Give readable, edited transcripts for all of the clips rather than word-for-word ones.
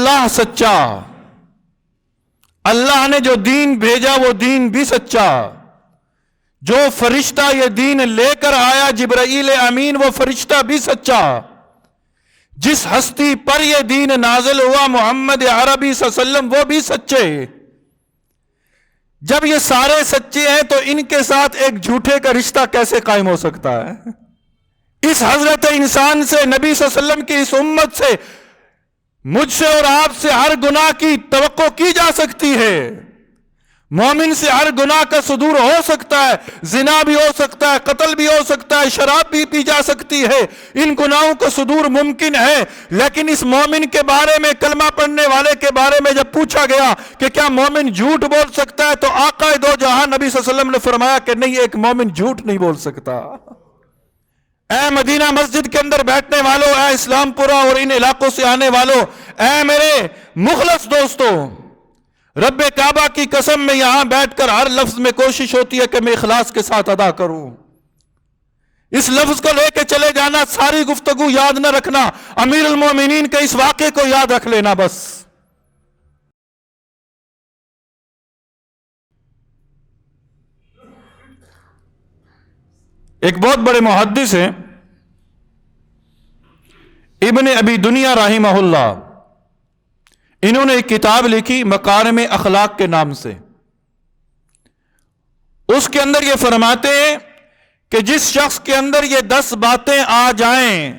اللہ سچا، اللہ نے جو دین بھیجا وہ دین بھی سچا، جو فرشتہ یہ دین لے کر آیا جبرائیل امین وہ فرشتہ بھی سچا، جس ہستی پر یہ دین نازل ہوا محمد عربی صلی اللہ علیہ وسلم وہ بھی سچے۔ جب یہ سارے سچے ہیں تو ان کے ساتھ ایک جھوٹے کا رشتہ کیسے قائم ہو سکتا ہے؟ اس حضرت انسان سے، نبی صلی اللہ علیہ وسلم کی اس امت سے، مجھ سے اور آپ سے ہر گناہ کی توقع کی جا سکتی ہے۔ مومن سے ہر گناہ کا صدور ہو سکتا ہے، زنا بھی ہو سکتا ہے، قتل بھی ہو سکتا ہے، شراب بھی پی جا سکتی ہے، ان گناہوں کا صدور ممکن ہے۔ لیکن اس مومن کے بارے میں، کلمہ پڑھنے والے کے بارے میں جب پوچھا گیا کہ کیا مومن جھوٹ بول سکتا ہے، تو آقا دو جہاں نبی صلی اللہ علیہ وسلم نے فرمایا کہ نہیں، ایک مومن جھوٹ نہیں بول سکتا۔ اے مدینہ مسجد کے اندر بیٹھنے والوں، اے اسلام پورہ اور ان علاقوں سے آنے والوں، اے میرے مخلص دوستوں، رب کعبہ کی قسم میں یہاں بیٹھ کر ہر لفظ میں کوشش ہوتی ہے کہ میں اخلاص کے ساتھ ادا کروں۔ اس لفظ کو لے کے چلے جانا، ساری گفتگو یاد نہ رکھنا، امیر المومنین کے اس واقعے کو یاد رکھ لینا بس۔ ایک بہت بڑے محدث ہیں ابن ابی دنیا رحمہ اللہ، انہوں نے ایک کتاب لکھی مکارم اخلاق کے نام سے۔ اس کے اندر یہ فرماتے ہیں کہ جس شخص کے اندر یہ 10 باتیں آ جائیں،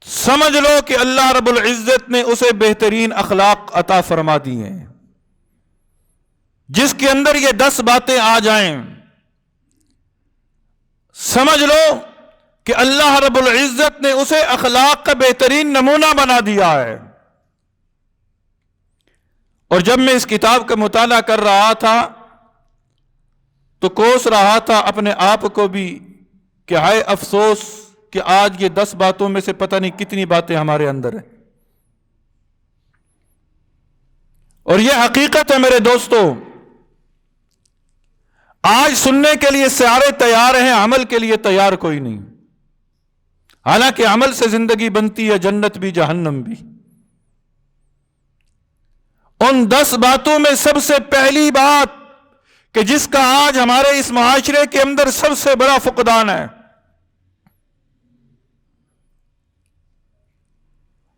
سمجھ لو کہ اللہ رب العزت نے اسے بہترین اخلاق عطا فرما دی ہیں۔ جس کے اندر یہ 10 باتیں آ جائیں، سمجھ لو کہ اللہ رب العزت نے اسے اخلاق کا بہترین نمونہ بنا دیا ہے۔ اور جب میں اس کتاب کا مطالعہ کر رہا تھا تو کوس رہا تھا اپنے آپ کو بھی کہ ہائے افسوس کہ آج یہ 10 باتوں میں سے پتہ نہیں کتنی باتیں ہمارے اندر ہیں۔ اور یہ حقیقت ہے میرے دوستو، آج سننے کے لیے سارے تیار ہیں، عمل کے لیے تیار کوئی نہیں۔ حالانکہ عمل سے زندگی بنتی ہے، جنت بھی جہنم بھی۔ ان 10 باتوں میں سب سے پہلی بات کہ جس کا آج ہمارے اس معاشرے کے اندر سب سے بڑا فقدان ہے،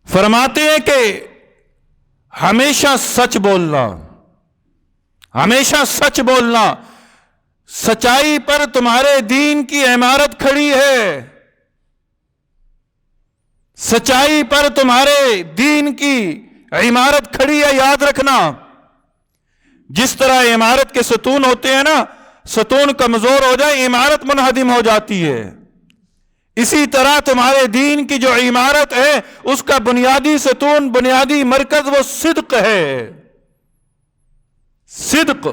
فرماتے ہیں کہ ہمیشہ سچ بولنا، ہمیشہ سچ بولنا۔ سچائی پر تمہارے دین کی عمارت کھڑی ہے، سچائی پر تمہارے دین کی عمارت کھڑی ہے، یاد رکھنا۔ جس طرح عمارت کے ستون ہوتے ہیں نا، ستون کمزور ہو جائے عمارت منہدم ہو جاتی ہے، اسی طرح تمہارے دین کی جو عمارت ہے اس کا بنیادی ستون، بنیادی مرکز وہ صدق ہے۔ صدق،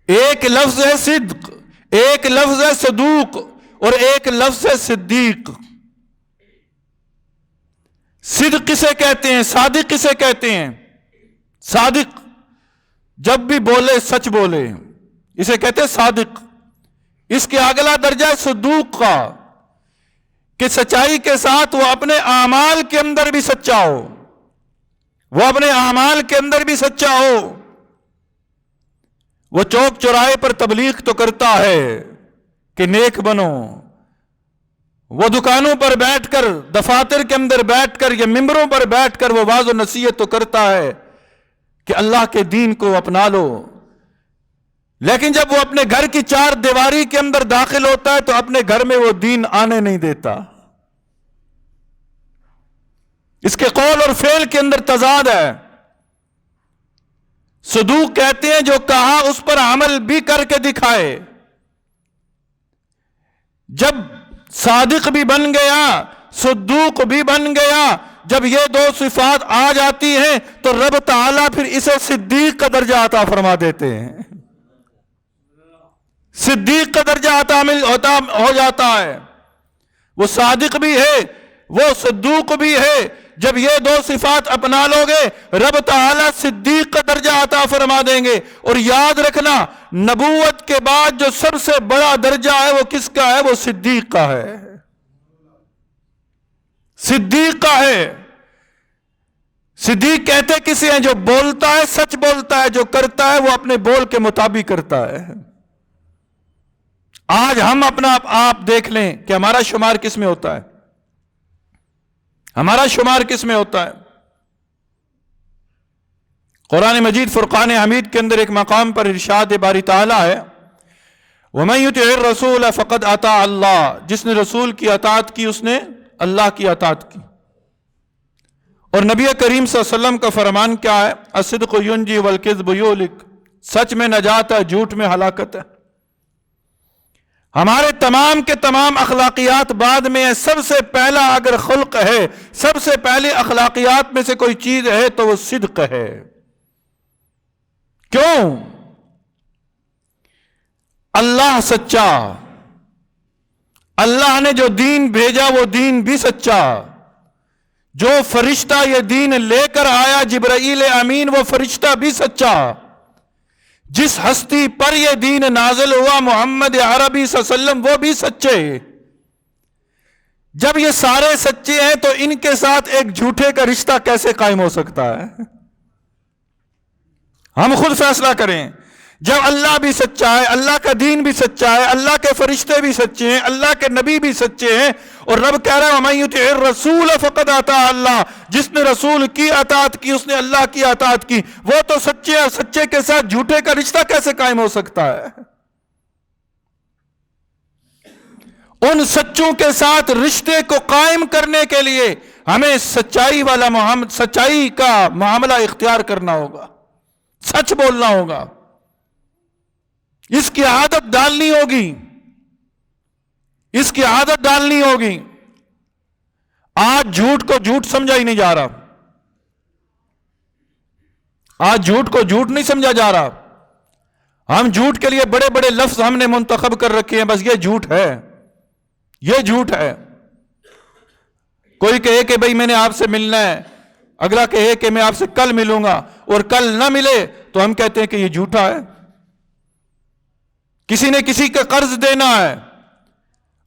ایک لفظ ہے صدق، ایک لفظ ہے صدوق، اور ایک لفظ ہے صدیق۔ صدق کسے کہتے ہیں؟ صادق کسے کہتے ہیں؟ صادق جب بھی بولے سچ بولے، اسے کہتے ہیں صادق۔ اس کے اگلا درجہ ہے صدوق کا، کہ سچائی کے ساتھ وہ اپنے اعمال کے اندر بھی سچا ہو، وہ اپنے اعمال کے اندر بھی سچا ہو۔ وہ چوک چوراہے پر تبلیغ تو کرتا ہے کہ نیک بنو، وہ دکانوں پر بیٹھ کر، دفاتر کے اندر بیٹھ کر یا ممبروں پر بیٹھ کر وہ واعظ و نصیحت تو کرتا ہے کہ اللہ کے دین کو اپنا لو، لیکن جب وہ اپنے گھر کی 4 دیواری کے اندر داخل ہوتا ہے تو اپنے گھر میں وہ دین آنے نہیں دیتا۔ اس کے قول اور فعل کے اندر تضاد ہے۔ صدوق کہتے ہیں جو کہا اس پر عمل بھی کر کے دکھائے۔ جب صادق بھی بن گیا، صدوق بھی بن گیا، جب یہ 2 صفات آ جاتی ہیں تو رب تعالیٰ پھر اسے صدیق کا درجہ عطا فرما دیتے ہیں۔ صدیق کا درجہ عطا ہو جاتا ہے۔ وہ صادق بھی ہے، وہ صدوق بھی ہے۔ جب یہ 2 صفات اپنا لو گے، رب تعالیٰ صدیق کا درجہ عطا فرما دیں گے۔ اور یاد رکھنا، نبوت کے بعد جو سب سے بڑا درجہ ہے وہ کس کا ہے؟ وہ صدیق کا ہے، صدیق کا ہے۔ صدیق کہتے کسی ہیں جو بولتا ہے سچ بولتا ہے، جو کرتا ہے وہ اپنے بول کے مطابق کرتا ہے۔ آج ہم اپنا آپ دیکھ لیں کہ ہمارا شمار کس میں ہوتا ہے، ہمارا شمار کس میں ہوتا ہے۔ قرآن مجید فرقان حمید کے اندر ایک مقام پر ارشاد باری تعالیٰ ہے، وَمَن يُطِعِ الرَّسُولَ فَقَدْ أَطَاعَ اللَّهَ، جس نے رسول کی اطاعت کی اس نے اللہ کی اطاعت کی۔ اور نبی کریم صلی اللہ علیہ وسلم کا فرمان کیا ہے؟ الصدق ینجی والکذب یہلک، سچ میں نجات ہے، جھوٹ میں ہلاکت ہے۔ ہمارے تمام کے تمام اخلاقیات بعد میں ہے، سب سے پہلا اگر خلق ہے، سب سے پہلے اخلاقیات میں سے کوئی چیز ہے تو وہ صدق ہے۔ کیوں؟ اللہ سچا، اللہ نے جو دین بھیجا وہ دین بھی سچا، جو فرشتہ یہ دین لے کر آیا جبرائیل امین وہ فرشتہ بھی سچا، جس ہستی پر یہ دین نازل ہوا محمد عربی صلی اللہ علیہ وسلم وہ بھی سچے۔ جب یہ سارے سچے ہیں تو ان کے ساتھ ایک جھوٹے کا رشتہ کیسے قائم ہو سکتا ہے؟ ہم خود فیصلہ کریں۔ جب اللہ بھی سچا ہے، اللہ کا دین بھی سچا ہے، اللہ کے فرشتے بھی سچے ہیں، اللہ کے نبی بھی سچے ہیں، اور رب کہہ رہا ہے وَمَن يُطِعِ الرَّسُولَ فَقَدْ أَطَاعَ اللَّهَ، جس نے رسول کی اطاعت کی اس نے اللہ کی اطاعت کی، وہ تو سچے ہیں، سچے کے ساتھ جھوٹے کا رشتہ کیسے قائم ہو سکتا ہے؟ ان سچوں کے ساتھ رشتے کو قائم کرنے کے لیے ہمیں سچائی کا معاملہ اختیار کرنا ہوگا، سچ بولنا ہوگا، اس کی عادت ڈالنی ہوگی، اس کی عادت ڈالنی ہوگی۔ آج جھوٹ کو جھوٹ سمجھا ہی نہیں جا رہا، آج جھوٹ کو جھوٹ نہیں سمجھا جا رہا۔ ہم جھوٹ کے لیے بڑے بڑے لفظ ہم نے منتخب کر رکھے ہیں، بس یہ جھوٹ ہے، یہ جھوٹ ہے۔ کوئی کہے کہ بھئی میں نے آپ سے ملنا ہے، اگلا کہے کہ میں آپ سے کل ملوں گا، اور کل نہ ملے تو ہم کہتے ہیں کہ یہ جھوٹا ہے۔ کسی نے کسی کا قرض دینا ہے،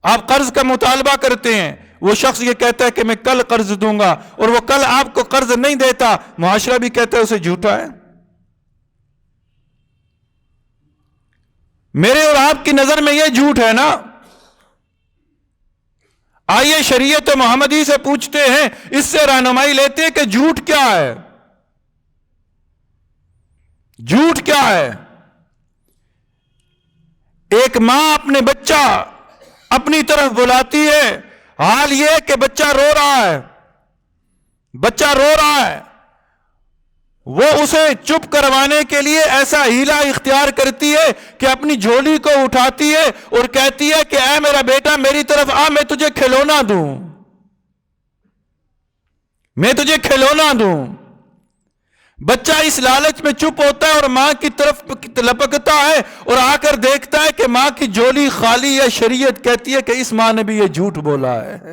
آپ قرض کا مطالبہ کرتے ہیں، وہ شخص یہ کہتا ہے کہ میں کل قرض دوں گا، اور وہ کل آپ کو قرض نہیں دیتا، معاشرہ بھی کہتا ہے اسے جھوٹا ہے۔ میرے اور آپ کی نظر میں یہ جھوٹ ہے نا؟ آئیے شریعت محمدی سے پوچھتے ہیں، اس سے رہنمائی لیتے ہیں کہ جھوٹ کیا ہے، جھوٹ کیا ہے۔ ایک ماں اپنے بچہ اپنی طرف بلاتی ہے، حال یہ کہ بچہ رو رہا ہے، بچہ رو رہا ہے، وہ اسے چپ کروانے کے لیے ایسا ہیلا اختیار کرتی ہے کہ اپنی جھولی کو اٹھاتی ہے اور کہتی ہے کہ اے میرا بیٹا میری طرف آ، میں تجھے کھلونا دوں، میں تجھے کھلونا دوں۔ بچہ اس لالچ میں چپ ہوتا ہے اور ماں کی طرف لپکتا ہے اور آ کر دیکھتا ہے کہ ماں کی جھولی خالی ہے۔ شریعت کہتی ہے کہ اس ماں نے بھی یہ جھوٹ بولا ہے،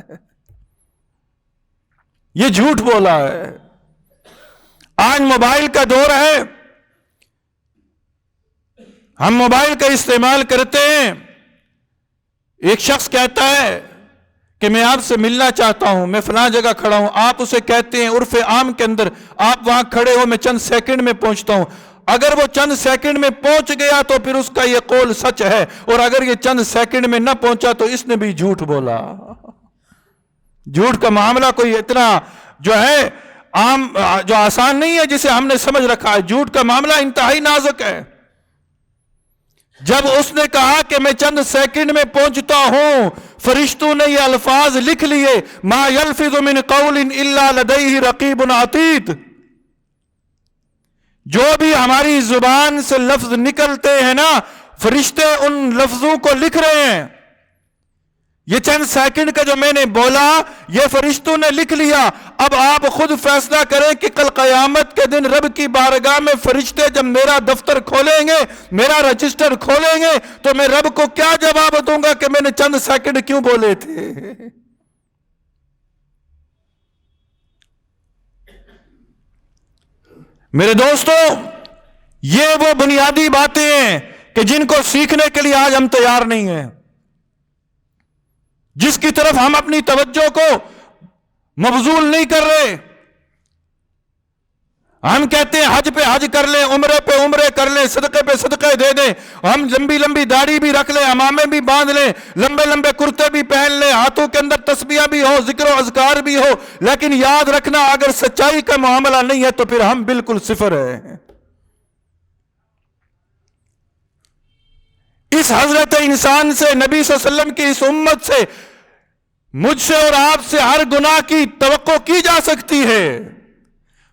یہ جھوٹ بولا ہے۔ آج موبائل کا دور ہے، ہم موبائل کا استعمال کرتے ہیں، ایک شخص کہتا ہے کہ میں آپ سے ملنا چاہتا ہوں، میں فلاں جگہ کھڑا ہوں، آپ اسے کہتے ہیں عرف عام کے اندر آپ وہاں کھڑے ہو، میں چند سیکنڈ میں پہنچتا ہوں۔ اگر وہ چند سیکنڈ میں پہنچ گیا تو پھر اس کا یہ قول سچ ہے، اور اگر یہ چند سیکنڈ میں نہ پہنچا تو اس نے بھی جھوٹ بولا۔ جھوٹ کا معاملہ کوئی اتنا جو ہے عام جو آسان نہیں ہے جسے ہم نے سمجھ رکھا ہے، جھوٹ کا معاملہ انتہائی نازک ہے۔ جب اس نے کہا کہ میں چند سیکنڈ میں پہنچتا ہوں، فرشتوں نے یہ الفاظ لکھ لیے، ما یلفظ من قول الا لدیہ رقیب عتید، جو بھی ہماری زبان سے لفظ نکلتے ہیں نا، فرشتے ان لفظوں کو لکھ رہے ہیں۔ یہ چند سیکنڈ کا جو میں نے بولا یہ فرشتوں نے لکھ لیا۔ اب آپ خود فیصلہ کریں کہ کل قیامت کے دن رب کی بارگاہ میں فرشتے جب میرا دفتر کھولیں گے، میرا رجسٹر کھولیں گے، تو میں رب کو کیا جواب دوں گا کہ میں نے چند سیکنڈ کیوں بولے تھے؟ میرے دوستو، یہ وہ بنیادی باتیں ہیں کہ جن کو سیکھنے کے لیے آج ہم تیار نہیں ہیں، جس کی طرف ہم اپنی توجہ کو مبذول نہیں کر رہے۔ ہم کہتے ہیں حج پہ حج کر لیں، عمرے پہ عمرے کر لیں، صدقے پہ صدقے دے دیں، ہم لمبی لمبی داڑھی بھی رکھ لیں، امامے بھی باندھ لیں، لمبے لمبے کرتے بھی پہن لیں، ہاتھوں کے اندر تسبیح بھی ہو، ذکر و اذکار بھی ہو، لیکن یاد رکھنا اگر سچائی کا معاملہ نہیں ہے تو پھر ہم بالکل صفر ہیں۔ اس حضرت انسان سے، نبی صلی اللہ علیہ وسلم کی اس امت سے، مجھ سے اور آپ سے ہر گناہ کی توقع کی جا سکتی ہے۔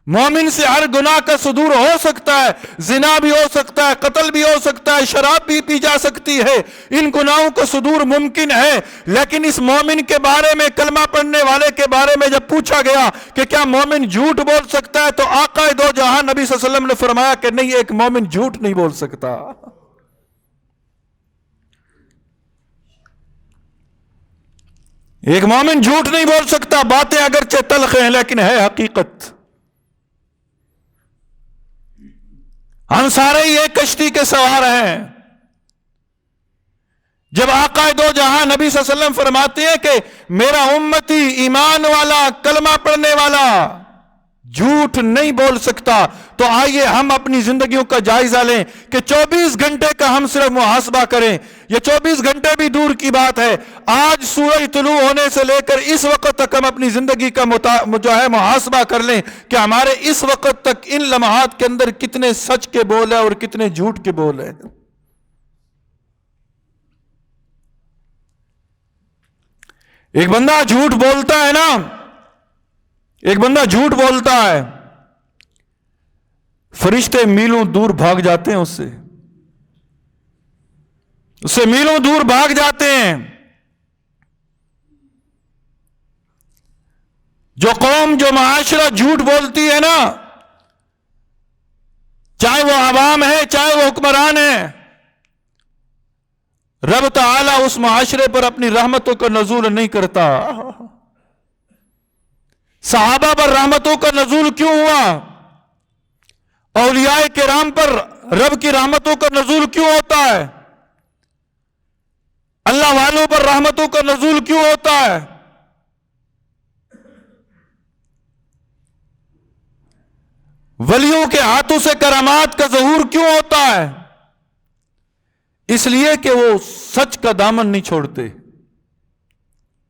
مومن سے ہر گناہ کا صدور ہو سکتا ہے، زنا بھی ہو سکتا ہے، قتل بھی ہو سکتا ہے، شراب بھی پی جا سکتی ہے، ان گناہوں کا صدور ممکن ہے۔ لیکن اس مومن کے بارے میں، کلمہ پڑھنے والے کے بارے میں جب پوچھا گیا کہ کیا مومن جھوٹ بول سکتا ہے، تو آقا دو جہاں نبی صلی اللہ علیہ وسلم نے فرمایا کہ نہیں، ایک مومن جھوٹ نہیں بول سکتا۔ ایک مومن جھوٹ نہیں بول سکتا، باتیں اگرچہ تلخ ہیں لیکن ہے حقیقت۔ ہم سارے ہی ایک کشتی کے سوار ہیں۔ جب آقا دو جہاں نبی صلی اللہ علیہ وسلم فرماتے ہیں کہ میرا امتی ایمان والا، کلمہ پڑھنے والا جھوٹ نہیں بول سکتا، تو آئیے ہم اپنی زندگیوں کا جائزہ لیں کہ 24 گھنٹے کا ہم صرف محاسبہ کریں۔ یہ 24 گھنٹے بھی دور کی بات ہے، آج سورج طلوع ہونے سے لے کر اس وقت تک ہم اپنی زندگی کا جو ہے محاسبہ کر لیں کہ ہمارے اس وقت تک ان لمحات کے اندر کتنے سچ کے بول ہیں اور کتنے جھوٹ کے بول ہیں۔ ایک بندہ جھوٹ بولتا ہے نا، ایک بندہ جھوٹ بولتا ہے، فرشتے میلوں دور بھاگ جاتے ہیں، اس سے میلوں دور بھاگ جاتے ہیں۔ جو قوم، جو معاشرہ جھوٹ بولتی ہے نا، چاہے وہ عوام ہے چاہے وہ حکمران ہے، رب تعالیٰ اس معاشرے پر اپنی رحمتوں کا نزول نہیں کرتا۔ صحابہ پر رحمتوں کا نزول کیوں ہوا؟ اولیاء کرام پر رب کی رحمتوں کا نزول کیوں ہوتا ہے؟ اللہ والوں پر رحمتوں کا نزول کیوں ہوتا ہے؟ ولیوں کے ہاتھوں سے کرامات کا ظہور کیوں ہوتا ہے؟ اس لیے کہ وہ سچ کا دامن نہیں چھوڑتے۔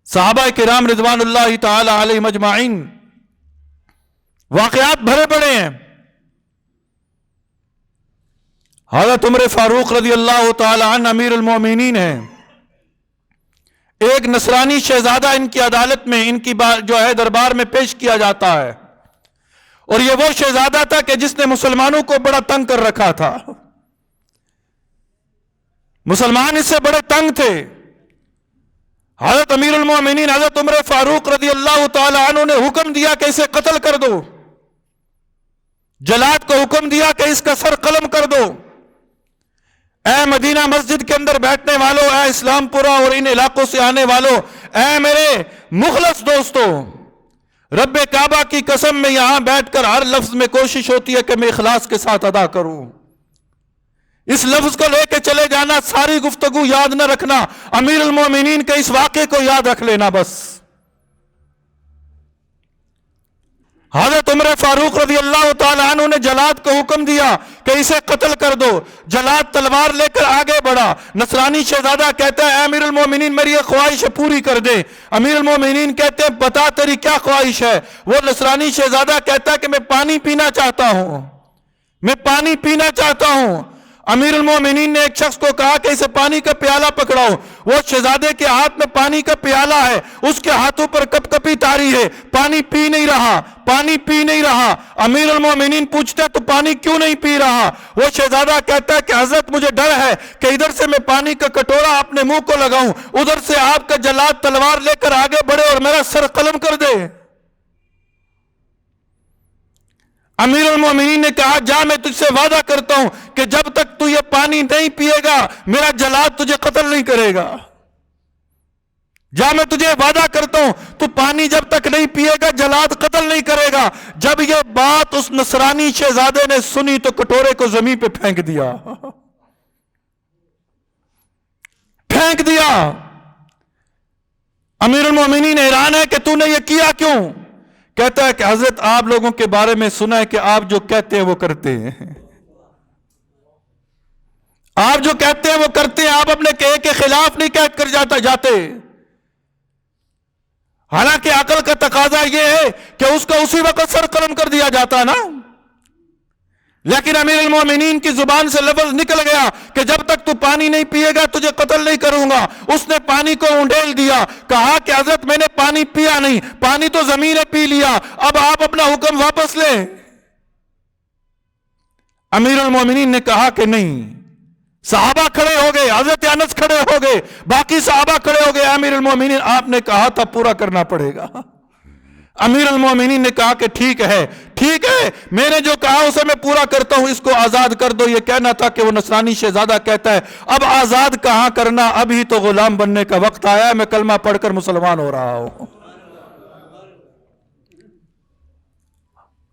صحابہ کرام رضوان اللہ تعالی علیہم اجمعین واقعات بھرے پڑے ہیں۔ حضرت عمر فاروق رضی اللہ تعالی عنہ امیر المومنین ہیں، ایک نصرانی شہزادہ ان کی عدالت میں، ان کی جو ہے دربار میں پیش کیا جاتا ہے، اور یہ وہ شہزادہ تھا کہ جس نے مسلمانوں کو بڑا تنگ کر رکھا تھا۔ مسلمان اس سے بڑے تنگ تھے۔ حضرت امیر المومنین حضرت عمر فاروق رضی اللہ تعالی عنہ نے حکم دیا کہ اسے قتل کر دو، جلاد کو حکم دیا کہ اس کا سر قلم کر دو۔ اے مدینہ مسجد کے اندر بیٹھنے والوں، اے اسلام پورہ اور ان علاقوں سے آنے والوں، اے میرے مخلص دوستو، رب کعبہ کی قسم میں یہاں بیٹھ کر ہر لفظ میں کوشش ہوتی ہے کہ میں اخلاص کے ساتھ ادا کروں۔ اس لفظ کو لے کے چلے جانا، ساری گفتگو یاد نہ رکھنا، امیر المومنین کے اس واقعے کو یاد رکھ لینا بس۔ حضرت عمر فاروق رضی اللہ تعالی عنہ نے جلاد کو حکم دیا کہ اسے قتل کر دو۔ جلاد تلوار لے کر آگے بڑھا۔ نصرانی شہزادہ کہتا ہے اے امیر المومنین میری یہ خواہش پوری کر دے۔ امیر المومنین کہتے ہیں بتا تیری کیا خواہش ہے؟ وہ نصرانی شہزادہ کہتا ہے کہ میں پانی پینا چاہتا ہوں، میں پانی پینا چاہتا ہوں۔ امیر المومنین نے ایک شخص کو کہا کہ اسے پانی کا پیالہ پکڑاؤ۔ وہ شہزادے کے ہاتھ میں پانی کا پیالہ ہے، اس کے ہاتھوں پر کپ کپی تاری ہے، پانی پی نہیں رہا، پانی پی نہیں رہا۔ امیر المومنین پوچھتا ہے تو پانی کیوں نہیں پی رہا؟ وہ شہزادہ کہتا ہے کہ حضرت مجھے ڈر ہے کہ ادھر سے میں پانی کا کٹورا اپنے منہ کو لگاؤں، ادھر سے آپ کا جلاد تلوار لے کر آگے بڑھے اور میرا سر قلم کر دے۔ امیر المومنین نے کہا جا میں تجھ سے وعدہ کرتا ہوں کہ جب تک تو یہ پانی نہیں پیے گا میرا جلاد تجھے قتل نہیں کرے گا۔ جا میں تجھے وعدہ کرتا ہوں تو پانی جب تک نہیں پیے گا جلاد قتل نہیں کرے گا۔ جب یہ بات اس نصرانی شہزادے نے سنی تو کٹورے کو زمین پہ پھینک دیا، پھینک دیا۔ امیر المومنین حیران ہے کہ تو نے یہ کیا کیوں؟ کہتا ہے کہ حضرت آپ لوگوں کے بارے میں سنا ہے کہ آپ جو کہتے ہیں وہ کرتے ہیں، آپ جو کہتے ہیں وہ کرتے ہیں، آپ اپنے کہے کے خلاف نہیں کہہ کر جاتے۔ حالانکہ عقل کا تقاضا یہ ہے کہ اس کو اسی وقت سر قلم کر دیا جاتا نا، لیکن امیر المومنین کی زبان سے لفظ نکل گیا کہ جب تک تو پانی نہیں پیے گا تجھے قتل نہیں کروں گا۔ اس نے پانی کو انڈیل دیا، کہا کہ حضرت میں نے پانی پیا نہیں، پانی تو زمین نے پی لیا، اب آپ اپنا حکم واپس لیں۔ امیر المومنین نے کہا کہ نہیں۔ صحابہ کھڑے ہو گئے، حضرت انس کھڑے ہو گئے، باقی صحابہ کھڑے ہو گئے، امیر المومنین آپ نے کہا تھا پورا کرنا پڑے گا۔ امیر المومنین نے کہا کہ ٹھیک ہے، میں نے جو کہا اسے میں پورا کرتا ہوں، اس کو آزاد کر دو۔ یہ کہنا تھا کہ وہ نصرانی شہزادہ کہتا ہے اب آزاد کہاں کرنا، ابھی تو غلام بننے کا وقت آیا ہے، میں کلمہ پڑھ کر مسلمان ہو رہا ہوں۔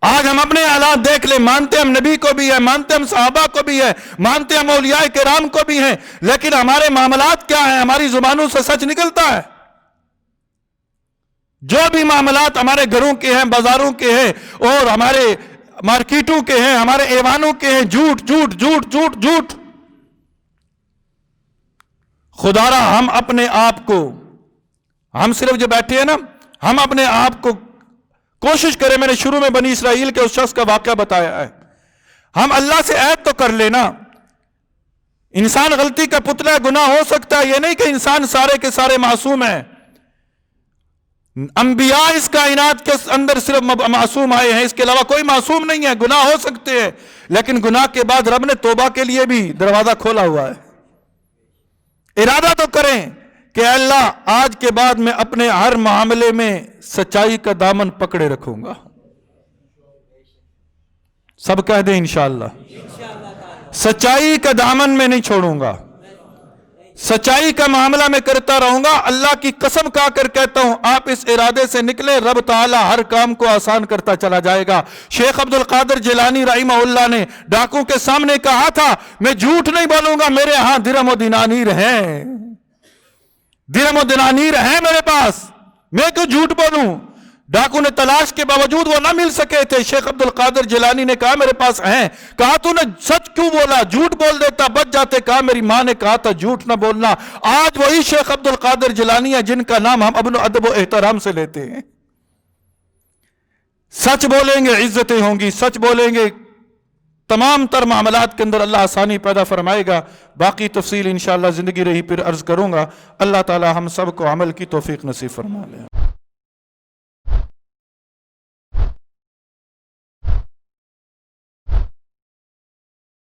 آج ہم اپنے حالات دیکھ لیں، مانتے ہم نبی کو بھی ہے، مانتے ہم صحابہ کو بھی ہے، مانتے ہم اولیاء کرام کو بھی ہیں، لیکن ہمارے معاملات کیا ہیں؟ ہماری زبانوں سے سچ نکلتا ہے؟ جو بھی معاملات ہمارے گھروں کے ہیں، بازاروں کے ہیں، اور ہمارے مارکیٹوں کے ہیں، ہمارے ایوانوں کے ہیں، جھوٹ جھوٹ جھوٹ جھوٹ جھوٹ۔ خدا را ہم اپنے آپ کو، ہم صرف جو بیٹھے ہیں نا، ہم اپنے آپ کو کوشش کریں۔ میں نے شروع میں بنی اسرائیل کے اس شخص کا واقعہ بتایا ہے، ہم اللہ سے عہد تو کر لینا۔ انسان غلطی کا پتلا ہے، گناہ ہو سکتا ہے، یہ نہیں کہ انسان سارے کے سارے معصوم ہیں۔ انبیاء اس کائنات کے اندر صرف معصوم آئے ہیں، اس کے علاوہ کوئی معصوم نہیں ہے، گناہ ہو سکتے ہیں، لیکن گناہ کے بعد رب نے توبہ کے لیے بھی دروازہ کھولا ہوا ہے۔ ارادہ تو کریں کہ اے اللہ آج کے بعد میں اپنے ہر معاملے میں سچائی کا دامن پکڑے رکھوں گا۔ سب کہہ دیں انشاءاللہ، سچائی کا دامن میں نہیں چھوڑوں گا، سچائی کا معاملہ میں کرتا رہوں گا۔ اللہ کی قسم کھا کر کہتا ہوں، آپ اس ارادے سے نکلے، رب تعالی ہر کام کو آسان کرتا چلا جائے گا۔ شیخ عبد القادر جیلانی رحمہ اللہ نے ڈاکوں کے سامنے کہا تھا میں جھوٹ نہیں بولوں گا، میرے ہاں درہم و دینانیر ہیں، درہم و دینانیر ہیں میرے پاس، میں کیوں جھوٹ بولوں؟ ڈاکو نے تلاش کے باوجود وہ نہ مل سکے تھے، شیخ عبد القادر جیلانی نے کہا میرے پاس ہیں، کہا تو نے سچ کیوں بولا، جھوٹ بول دیتا بچ جاتے، کہا میری ماں نے کہا تھا جھوٹ نہ بولنا۔ آج وہی شیخ عبد القادر جیلانی ہے جن کا نام ہم ابن ادب و احترام سے لیتے ہیں۔ سچ بولیں گے عزتیں ہوں گی، سچ بولیں گے تمام تر معاملات کے اندر اللہ آسانی پیدا فرمائے گا۔ باقی تفصیل انشاءاللہ زندگی رہی پھر عرض کروں گا۔ اللہ تعالی ہم سب کو عمل کی توفیق نصیب فرما لے۔